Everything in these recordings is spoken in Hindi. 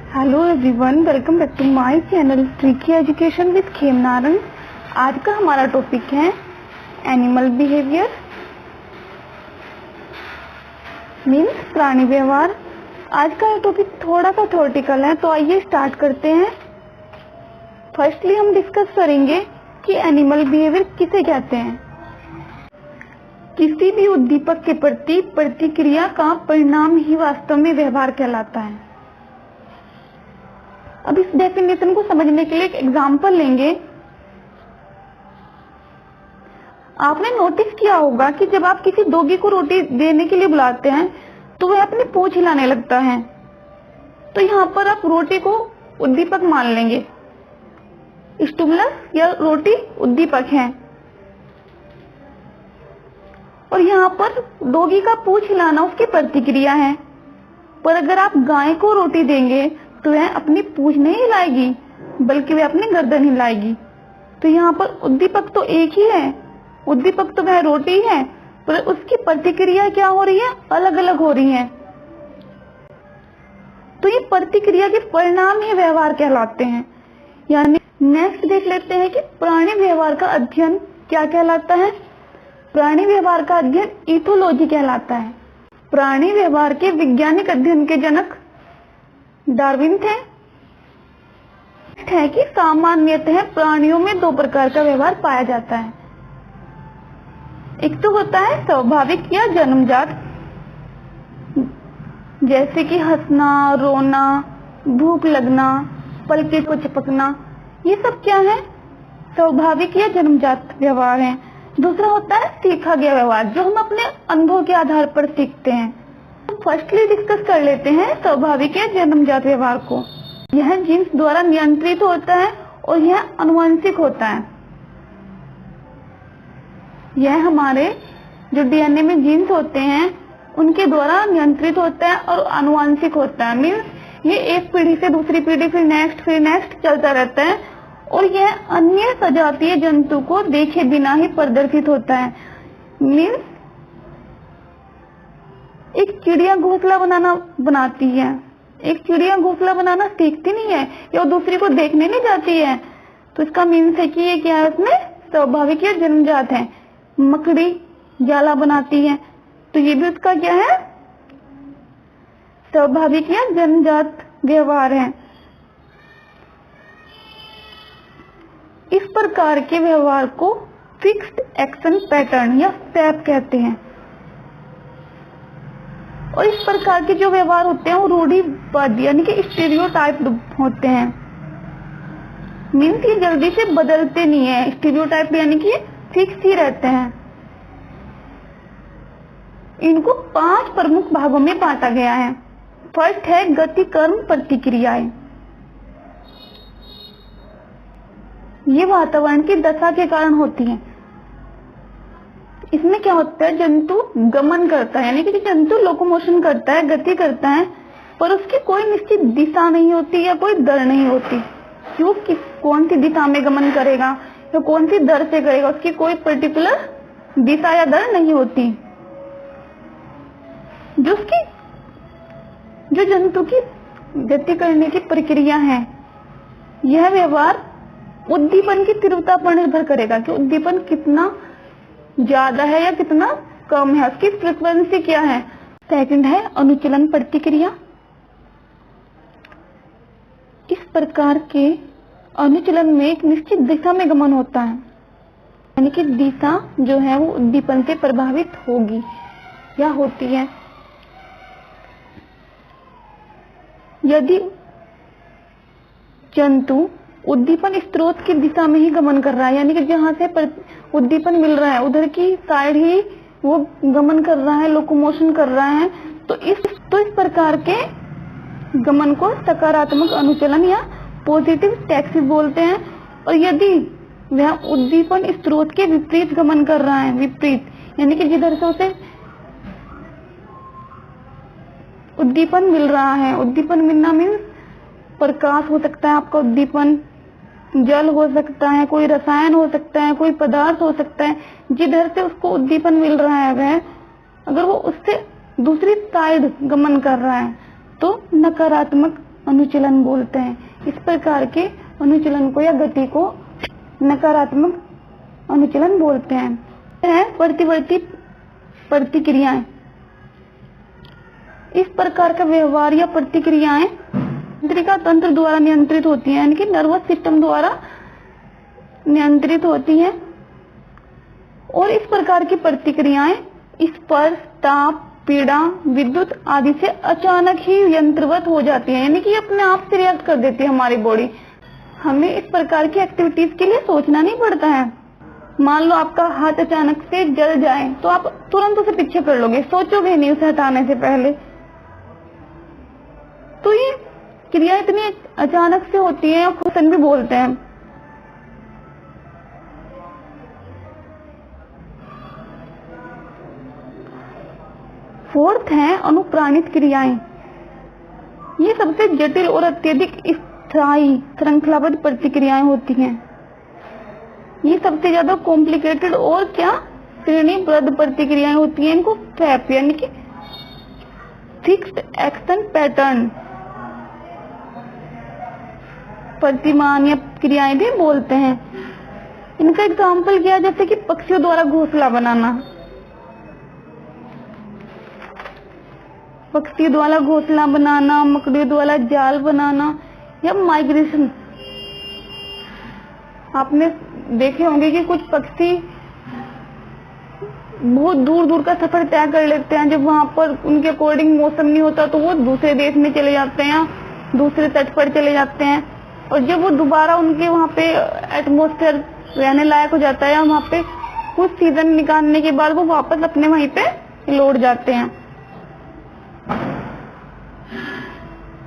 Hello everyone, welcome back to my channel tricky education with Khemnaran. आज का हमारा टॉपिक है एनिमल बिहेवियर मीन्स प्राणी व्यवहार। आज का टॉपिक थोड़ा सा थ्योरेटिकल है, तो आइए स्टार्ट करते हैं। फर्स्टली हम डिस्कस करेंगे कि एनिमल बिहेवियर किसे कहते हैं। किसी भी उद्दीपक के प्रति प्रतिक्रिया का परिणाम ही वास्तव में व्यवहार कहलाता है। अब इस डेफिनेशन को समझने के लिए एक एग्जांपल लेंगे। आपने नोटिस किया होगा कि जब आप किसी डॉगी को रोटी देने के लिए बुलाते हैं तो वह अपनी पूंछ हिलाने लगता है, तो यहाँ पर आप रोटी को उद्दीपक मान लेंगे। स्टिमुलस या रोटी उद्दीपक है और यहाँ पर डॉगी का पूंछ हिलाना उसकी प्रतिक्रिया है। पर अगर आप गाय को रोटी देंगे तो वह अपनी पूंछ नहीं हिलाएगी बल्कि वह अपनी गर्दन हिलाएगी। तो यहाँ पर उद्दीपक तो एक ही है, उद्दीपक तो वह रोटी है, पर उसकी प्रतिक्रिया क्या हो रही है, अलग अलग हो रही है। तो ये प्रतिक्रिया के परिणाम ही व्यवहार कहलाते हैं। यानी नेक्स्ट देख लेते हैं कि प्राणी व्यवहार का अध्ययन क्या कहलाता है। प्राणी व्यवहार का अध्ययन इथोलॉजी कहलाता है। प्राणी व्यवहार के वैज्ञानिक अध्ययन के जनक डार्विन थे। है कि सामान्यतः प्राणियों में दो प्रकार का व्यवहार पाया जाता है। एक तो होता है स्वाभाविक या जन्मजात, जैसे कि हंसना, रोना, भूख लगना, पलके को झपकना, ये सब क्या है, स्वाभाविक या जन्मजात व्यवहार है। दूसरा होता है सीखा गया व्यवहार, जो हम अपने अनुभव के आधार पर सीखते हैं। फर्स्टली डिस्कस कर लेते हैं स्वाभाविक या जन्मजात व्यवहार को। यह जीन्स द्वारा नियंत्रित होता है और यह आनुवंशिक होता है। यह हमारे जो डीएनए में जीन्स होते हैं उनके द्वारा नियंत्रित होता है और आनुवंशिक होता है। मीन्स ये एक पीढ़ी से दूसरी पीढ़ी, फिर नेक्स्ट चलता रहता है और यह अन्य सजातीय जंतु को देखे बिना ही प्रदर्शित होता है। मीन्स एक चिड़िया घोंसला बनाती है, एक चिड़िया घोंसला बनाना सीखती नहीं है या दूसरी को देखने नहीं जाती है, तो इसका मीन्स है कि ये क्या है, उसमें स्वाभाविक या जन्मजात है। मकड़ी जाला बनाती है, तो ये भी उसका क्या है, स्वाभाविक या जन्मजात व्यवहार है। इस प्रकार के व्यवहार को फिक्स्ड एक्शन पैटर्न या फैप कहते हैं। और इस प्रकार के जो व्यवहार होते हैं वो रूढ़िबद्ध यानी कि स्टीरियोटाइप होते हैं। मीन्स ये जल्दी से बदलते नहीं है। स्टीरियोटाइप यानी कि फिक्स ही रहते हैं। इनको 5 प्रमुख भागों में बांटा गया है। फर्स्ट है गति, कर्म, प्रतिक्रियाएं। ये वातावरण की दशा के कारण होती है। इसमें क्या होता है, जंतु गमन करता है, यानी कि जंतु लोकोमोशन करता है, गति करता है, पर उसकी कोई निश्चित दिशा नहीं होती या कोई दर नहीं होती। क्यों, कौन सी दिशा में गमन करेगा या कौन सी दर से करेगा, उसकी कोई पर्टिकुलर दिशा या दर नहीं होती। जो जंतु की गति करने की प्रक्रिया है, यह व्यवहार उद्दीपन की तीव्रता पर निर्भर करेगा कि उद्दीपन कितना ज्यादा है या कितना कम है, उसकी फ्रीक्वेंसी क्या है। सेकंड है अनुचलन प्रतिक्रिया। इस प्रकार के अनुचलन में एक निश्चित दिशा में गमन होता है, यानी कि दिशा जो है वो उद्दीपन से प्रभावित होगी या होती है। यदि जंतु उद्दीपन स्रोत की दिशा में ही गमन कर रहा है, यानी कि जहां से उद्दीपन मिल रहा है उधर की साइड ही वो गमन कर रहा है, लोकोमोशन कर रहा है, तो इस प्रकार के गमन को सकारात्मक अनुचलन या पॉजिटिव टैक्सी बोलते हैं। और यदि वह उद्दीपन स्रोत के विपरीत गमन कर रहा है, विपरीत यानी कि जिधर से उसे उद्दीपन मिल रहा है, उद्दीपन मिलना मीन्स प्रकाश हो सकता है आपका उद्दीपन, जल हो सकता है, कोई रसायन हो सकता है, कोई पदार्थ हो सकता है, जिधर से उसको उद्दीपन मिल रहा है वह अगर वो उससे दूसरी साइड गमन कर रहा है तो नकारात्मक अनुचलन बोलते हैं। इस प्रकार के अनुचलन को या गति को नकारात्मक अनुचलन बोलते हैं। प्रतिवर्ती प्रतिक्रियाएं, इस प्रकार का व्यवहार या प्रतिक्रियाएं तंत्रिका तंत्र द्वारा नियंत्रित होती हैं, यानी कि नर्वस सिस्टम द्वारा नियंत्रित होती हैं। और इस प्रकार की प्रतिक्रियाएं स्पर्श, ताप, पीड़ा, विद्युत आदि से अचानक ही यंत्रवत हो जाती है, यानी कि अपने आप से रिएक्ट कर देती है हमारी बॉडी। हमें इस प्रकार की एक्टिविटीज के लिए सोचना नहीं पड़ता है। मान लो आपका हाथ अचानक से जल जाए तो आप तुरंत उसे पीछे कर लोगे, सोचोगे नहीं उसे हटाने से पहले। तो ये क्रिया इतनी अचानक से होती है, खुशन भी बोलते हैं। फोर्थ है अनुप्राणित क्रियाएं। ये सबसे जटिल और अत्यधिक स्थायी श्रृंखलाबद्ध प्रतिक्रियाएं होती हैं। ये सबसे ज्यादा कॉम्प्लिकेटेड और क्या श्रेणीबद्ध प्रतिक्रियाएं होती हैं। इनको फैप यानी कि फिक्स्ड एक्शन पैटर्न प्रतिमान या क्रियाएं भी बोलते हैं। इनका एग्जाम्पल क्या है, जैसे कि पक्षियों द्वारा घोंसला बनाना, पक्षियों द्वारा घोंसला बनाना, मकड़ियों द्वारा जाल बनाना या माइग्रेशन। आपने देखे होंगे कि कुछ पक्षी बहुत दूर दूर का सफर तय कर लेते हैं। जब वहां पर उनके अकॉर्डिंग मौसम नहीं होता तो वो दूसरे देश में चले जाते हैं, दूसरे तट पर चले जाते हैं। और जब वो दोबारा उनके वहां पे एटमॉस्फेयर रहने लायक हो जाता है, वहां पे कुछ सीजन निकालने के बाद वो वापस अपने वहीं पे लौट जाते हैं।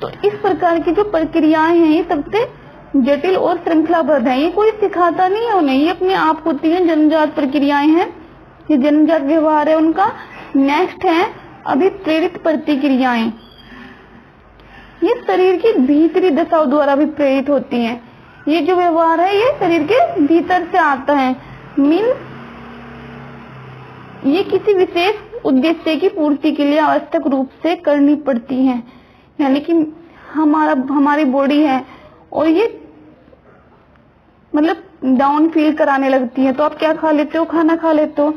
तो इस प्रकार की जो प्रक्रियाएं हैं ये सबसे जटिल और श्रृंखलाबद्ध है। ये कोई सिखाता नहीं है उन्हें, ये अपने आप होती है। जन्मजात प्रक्रियाएं हैं, ये जन्मजात व्यवहार है उनका। नेक्स्ट है अभिप्रेरित प्रतिक्रियाएं। ये शरीर की भीतरी दशाओं द्वारा भी प्रेरित होती हैं। ये जो व्यवहार है ये शरीर के भीतर से आता है। मीन्स ये किसी विशेष उद्देश्य की पूर्ति के लिए आवश्यक रूप से करनी पड़ती हैं। यानी कि हमारी बॉडी है और ये मतलब डाउन फील कराने लगती है, तो आप क्या खा लेते हो, खाना खा लेते हो,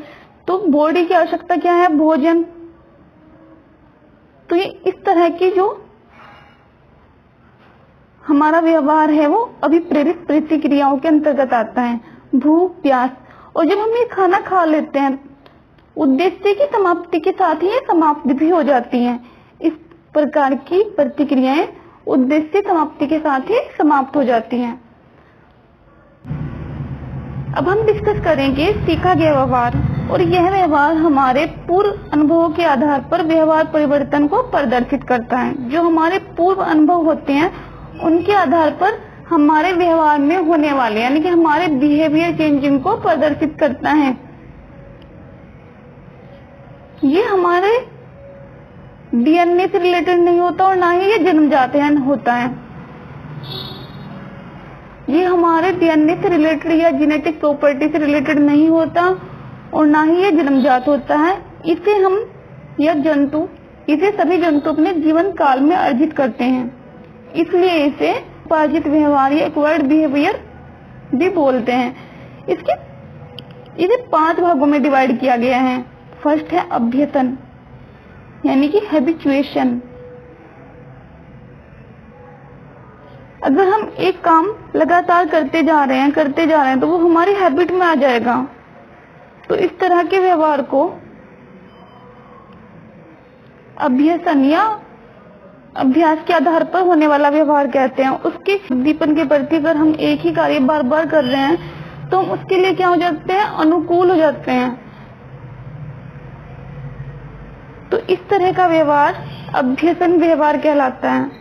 तो बॉडी की आवश्यकता क्या है, भोजन। तो ये इस तरह की जो हमारा व्यवहार है वो अभिप्रेरित प्रतिक्रियाओं के अंतर्गत आता है। भूख, प्यास, और जब हम ये खाना खा लेते हैं उद्देश्य की समाप्ति के साथ ही ये समाप्त भी हो जाती हैं। इस प्रकार की प्रतिक्रियाएं उद्देश्य समाप्ति के साथ ही समाप्त हो जाती हैं। अब हम डिस्कस करेंगे सीखा गया व्यवहार, और यह व्यवहार हमारे पूर्व अनुभवों के आधार पर व्यवहार परिवर्तन को प्रदर्शित करता है। जो हमारे पूर्व अनुभव होते हैं उनके आधार पर हमारे व्यवहार में होने वाले यानी कि हमारे बिहेवियर चेंजिंग को प्रदर्शित करता है। ये हमारे डीएनए से रिलेटेड नहीं होता और ना ही ये जन्मजात होता है। ये हमारे डीएनए से रिलेटेड या जेनेटिक प्रॉपर्टी से रिलेटेड नहीं होता और ना ही ये जन्मजात होता है। इसे सभी जंतु अपने जीवन काल में अर्जित करते हैं, इसलिए इसे उपार्जित व्यवहार या एक्वायर्ड बिहेवियर भी बोलते हैं। इसे 5 भागों में डिवाइड किया गया है। फर्स्ट है अभ्यसन यानी कि हैबिचुएशन। अगर हम एक काम लगातार करते जा रहे हैं तो वो हमारी हैबिट में आ जाएगा। तो इस तरह के व्यवहार को अभ्यसन या अभ्यास के आधार पर होने वाला व्यवहार कहते हैं। उसके उद्दीपन के प्रति अगर हम एक ही कार्य बार बार कर रहे हैं तो हम उसके लिए क्या हो जाते हैं, अनुकूल हो जाते हैं। तो इस तरह का व्यवहार अभ्यसन व्यवहार कहलाता है।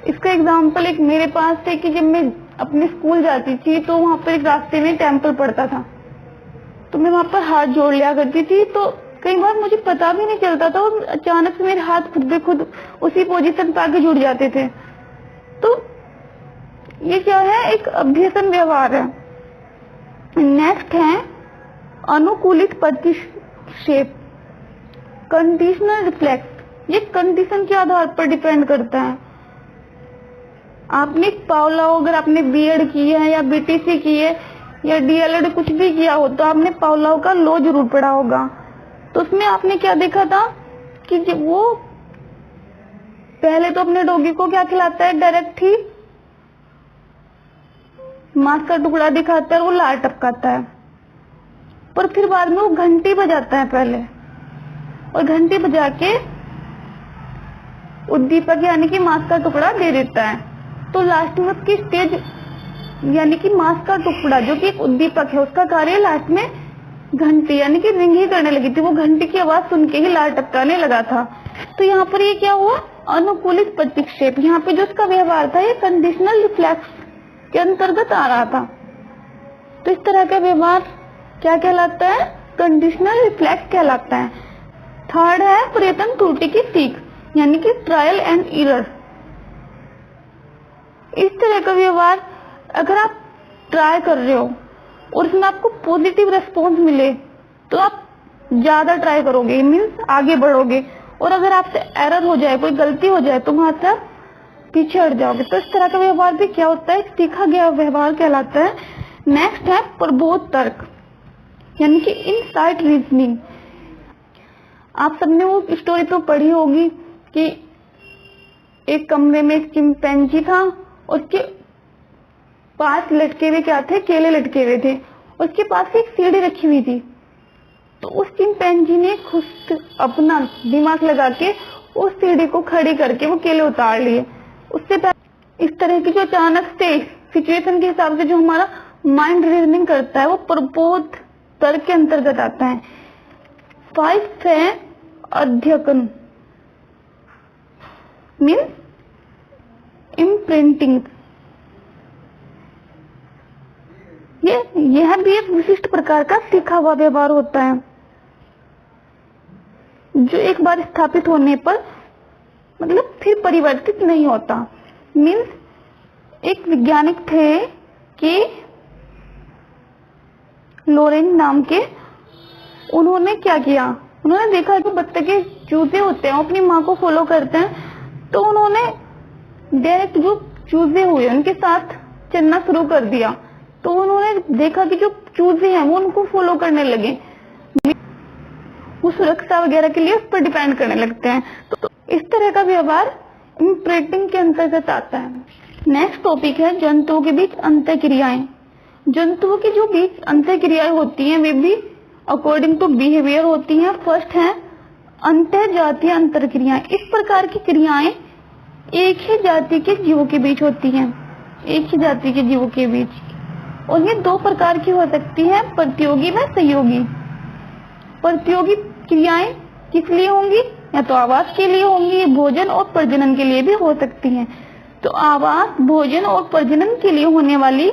इसका एग्जाम्पल एक मेरे पास है कि जब मैं अपने स्कूल जाती थी तो वहां पर एक रास्ते में टेम्पल पड़ता था, तो मैं वहां पर हाथ जोड़ लिया करती थी। तो कई बार मुझे पता भी नहीं चलता था और अचानक से मेरे हाथ खुद ब खुद उसी पोजीशन पर आके जुड़ जाते थे। तो ये क्या है, एक अभ्यसन व्यवहार है। नेक्स्ट है अनुकूलित प्रतिक्षेप, कंडीशनल रिफ्लेक्स। ये कंडीशन के आधार पर डिपेंड करता है। आपने पावलाव, अगर आपने बीएड की है या बीटीसी की है या डीएलएड कुछ भी किया हो तो आपने पावलाव का लॉ जरूर पढ़ा होगा। तो उसमें आपने क्या देखा था कि जब वो पहले तो अपने डॉगी को क्या खिलाता है, डायरेक्ट ही मांस का टुकड़ा दिखाता है और वो लार टपकाता है, पर फिर बाद में वो घंटी बजाता है पहले, और घंटी बजा के उद्दीपक यानी कि मांस का टुकड़ा दे देता है। तो लास्ट में उसकी स्टेज यानी कि मांस का टुकड़ा जो कि एक उद्दीपक है, उसका कार्य लास्ट में घंटी यानी कि रिंग ही करने लगी थी। वो घंटी की आवाज सुन के ही लार टपकाने लगा था। तो यहाँ पर ये क्या हुआ, अनुकूलित प्रतिक्षेप। यहाँ पे जो उसका व्यवहार था ये कंडीशनल रिफ्लेक्स के अंतर्गत आ रहा था। तो इस तरह का व्यवहार क्या कहलाता है, कंडीशनल रिफ्लेक्स कहलाता है। थर्ड है प्रयत्न त्रुटि की सीख यानी कि ट्रायल एंड एरर। इस तरह का व्यवहार अगर आप ट्राई कर रहे हो और उसमें आपको पॉजिटिव रिस्पॉन्स मिले तो आप ज्यादा ट्राई करोगे, मीन्स आगे बढ़ोगे, और अगर आपसे एरर हो जाए, कोई गलती हो जाए तो वहां से आप पीछे हट जाओगे। तो इस तरह का व्यवहार भी क्या होता है, सीखा गया व्यवहार कहलाता है। नेक्स्ट है प्रबोध तर्क यानी कि इनसाइट रीजनिंग। आप सबने वो स्टोरी तो पढ़ी होगी कि एक कमरे में एक चिंपैंजी था, उसके पास लटके हुए क्या थे, केले लटके हुए थे, उसके पास एक सीढ़ी रखी हुई थी। तो उस चिंपैंजी ने खुद अपना दिमाग लगा के उस सीढ़ी को खड़ी करके वो केले उतार लिए। उससे पहले इस तरह की जो अचानक से सिचुएशन के हिसाब से जो हमारा माइंड रीजनिंग करता है वो प्रबोध तर्क के अंतर्गत आता है। 5 है अध्ययन मीन्स इम्प्रिंटिंग। यह भी एक विशिष्ट प्रकार का सीखा हुआ व्यवहार होता है जो एक बार स्थापित होने पर मतलब फिर परिवर्तित नहीं होता। मीन्स एक वैज्ञानिक थे कि लोरेन नाम के, उन्होंने क्या किया, उन्होंने देखा कि बत्तखे चूजे होते हैं अपनी माँ को फॉलो करते हैं, तो उन्होंने डायरेक्ट जो चूजे हुए उनके साथ चलना शुरू कर दिया। तो उन्होंने देखा कि जो चूजे हैं वो उनको फॉलो करने लगे, वो सुरक्षा वगैरह के लिए उस पर डिपेंड करने लगते हैं। तो इस तरह का व्यवहार इम्प्रिंटिंग के अंतर्गत आता है। नेक्स्ट टॉपिक है जंतुओं के बीच अंतःक्रियाएं। जंतुओं के जो बीच अंतःक्रियाएं होती हैं वे भी अकॉर्डिंग टू बिहेवियर होती हैं। फर्स्ट है अंतःजातीय अंतःक्रियाएं। इस प्रकार की क्रियाएं एक ही जाति के जीवों के बीच होती हैं, एक ही जाति के जीवों के बीच, और ये 2 प्रकार की हो सकती है, प्रतियोगी व सहयोगी। प्रतियोगी क्रियाएं किस लिए होंगी, या तो आवास के लिए होंगी, भोजन और प्रजनन के लिए भी हो सकती हैं। तो आवास, भोजन और प्रजनन के लिए होने वाली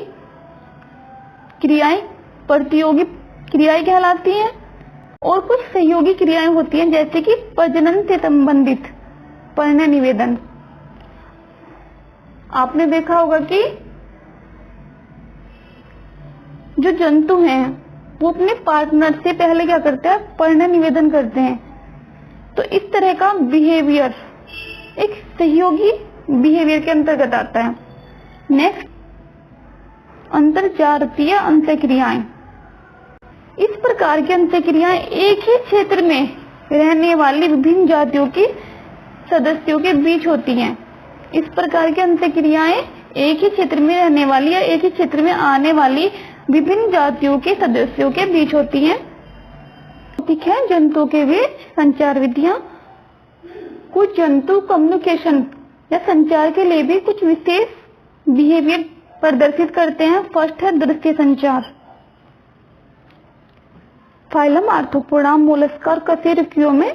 क्रियाएं प्रतियोगी क्रियाएं कहलाती हैं, और कुछ सहयोगी क्रियाएं होती हैं जैसे कि प्रजनन से संबंधित परिणय निवेदन। आपने देखा होगा कि जो जंतु हैं वो अपने पार्टनर से पहले क्या करते हैं, परिणय निवेदन करते हैं। तो इस तरह का बिहेवियर एक सहयोगी बिहेवियर के अंतर्गत आता है। नेक्स्ट अंतरजातीय अंतःक्रियाएं। इस प्रकार की अंतःक्रियाएं एक ही क्षेत्र में रहने वाली विभिन्न जातियों के सदस्यों के बीच होती हैं। इस प्रकार की अंतःक्रियाएं एक ही क्षेत्र में रहने वाली या एक ही क्षेत्र में आने वाली विभिन्न जातियों के सदस्यों के बीच होती हैं। ठीक है, जंतुओं के बीच संचार विधियां। कुछ जंतु कम्युनिकेशन या संचार के लिए भी कुछ विशेष बिहेवियर प्रदर्शित करते हैं। फर्स्ट है दृश्य संचार। फाइलम आर्थ्रोपोडा, मोलस्क और कशेरुकियों में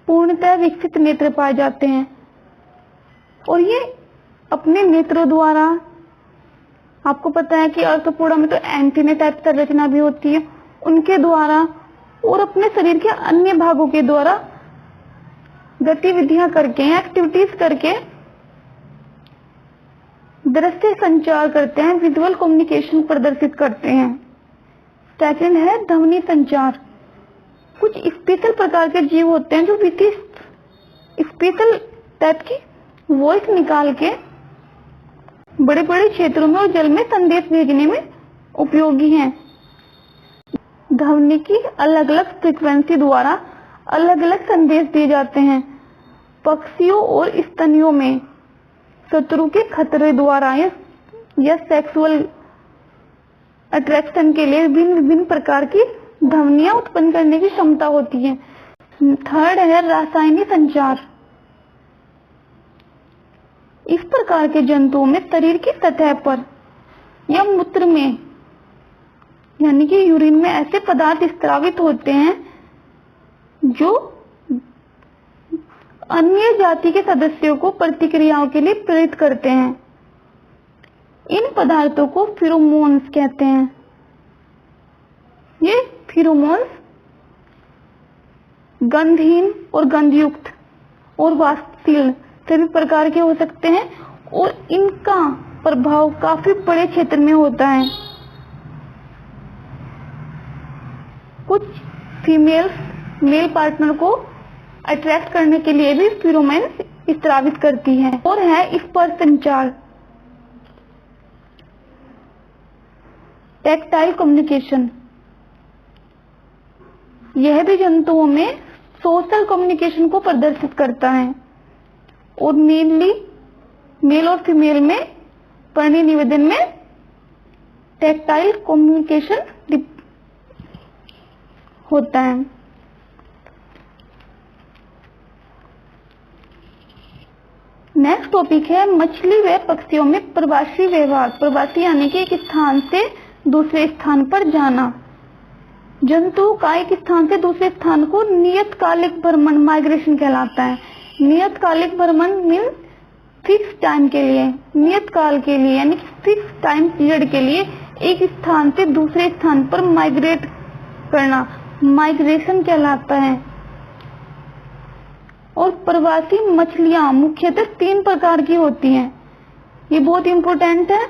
पूर्णतः विकसित नेत्र पाए जाते हैं, और ये अपने नेत्रों द्वारा, आपको पता है कि आर्थ्रोपोडा में तो एंटीना टाइप संरचना भी होती है, उनके द्वारा और अपने शरीर के अन्य भागों के द्वारा गतिविधियां करके, एक्टिविटीज करके दृश्य संचार करते हैं, विजुअल कम्युनिकेशन प्रदर्शित करते हैं। सेकंड है ध्वनि संचार। कुछ स्पेशल प्रकार के जीव होते हैं जो विशिष्ट स्पेशल टाइप की वॉइस निकाल के बड़े बड़े क्षेत्रों में और जल में संदेश भेजने में उपयोगी हैं। ध्वनि की अलग अलग फ्रीक्वेंसी द्वारा अलग अलग संदेश दिए जाते हैं। पक्षियों और स्तनियों में शत्रु के खतरे द्वारा या सेक्सुअल अट्रैक्शन के लिए विभिन्न प्रकार की ध्वनियां उत्पन्न करने की क्षमता होती है। थर्ड है रासायनिक संचार। इस प्रकार के जंतुओं में शरीर की सतह पर या मूत्र में यानी कि यूरिन में ऐसे पदार्थ स्रावित होते हैं जो अन्य जाति के सदस्यों को प्रतिक्रियाओं के लिए प्रेरित करते हैं। इन पदार्थों को फेरोमोन्स कहते हैं। ये फेरोमोन्स गंधहीन और गंधयुक्त और वाष्पशील सभी प्रकार के हो सकते हैं और इनका प्रभाव काफी बड़े क्षेत्र में होता है। कुछ फीमेल्स मेल पार्टनर को अट्रैक्ट करने के लिए भी फेरोमोन्स स्रावित करती हैं। और है स्पर्श संचार, टैक्टाइल कम्युनिकेशन। यह भी जंतुओं में सोशल कम्युनिकेशन को प्रदर्शित करता है और मेनली मेल और फीमेल में पर्णी निवेदन में टैक्टाइल कम्युनिकेशन होता है। नेक्स्ट टॉपिक है मछली व पक्षियों में प्रवासी व्यवहार। प्रवासी यानी कि एक स्थान से दूसरे स्थान पर जाना। जंतु का एक स्थान से दूसरे स्थान को नियतकालिक भ्रमण माइग्रेशन कहलाता है। नियतकालिक भ्रमण मीन फिक्स टाइम के लिए, नियत काल के लिए यानी फिक्स टाइम पीरियड के लिए एक स्थान से दूसरे स्थान पर माइग्रेट करना माइग्रेशन कहलाता है। और प्रवासी मछलियां मुख्यतः 3 प्रकार की होती हैं। ये बहुत इंपॉर्टेंट है।